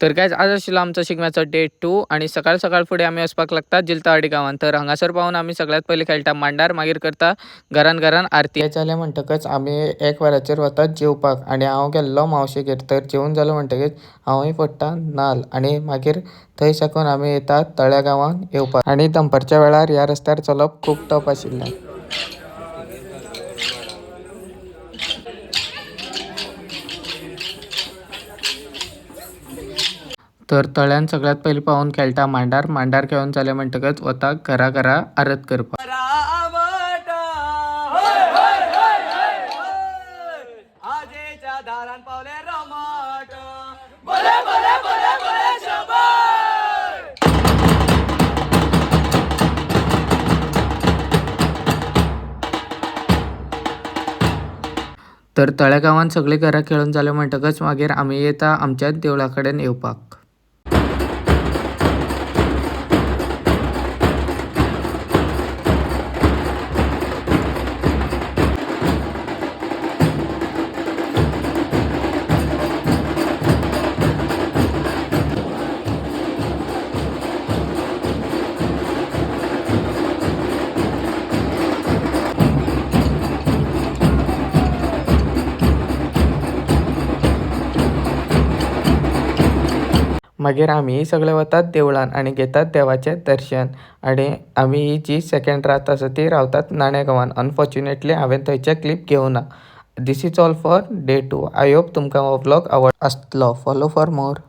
तर काय आज आशिल्लो आमचो शिगम्याचो डे 2 आणि सकाळ सकाळ फुडें आमी वचपाक लागतात जिलतावाडी गांवांत. तर हांगासर पावून आमी सगळ्यात पयलीं खेळटा मांडार, मागीर करता घरान घरान आरती. हे जालें म्हणटकच आमी एक वराचेर वतात जेवपाक आनी हांव गेल्लो मावशेगेर. तर जेवून जालो म्हणटकीच हांवूय फोडटा नाल्ल आनी मागीर थंय साकून आमी येतात तळ्या गांवान येवपाक. आनी दनपारच्या वेळार ह्या रस्त्यार चलप खूब टफ आशिल्लें. तर तळ्यान सगळ्यात पयलीं पावून खेळटा मांडार. मांडार खेळून जालें म्हणटकच वता घरा घरा आरत करपाक. तर तळ्या गांवान सगळीं घरां खेळून जालें म्हणटकच मागीर आमी येता आमच्याच देवळा कडेन येवपाक. मागीर आमी सगळे वतात देवळान आनी घेतात देवाचें दर्शन. आनी आमी ही जी सेकंड रात आसा ती रावतात नाण्या गांवान. अनफॉर्च्युनेटली हांवें थंयचे क्लिप घेवना. This is all for day 2. I hope तुमकां हो व्लॉग आवड आसतलो. Follow for more.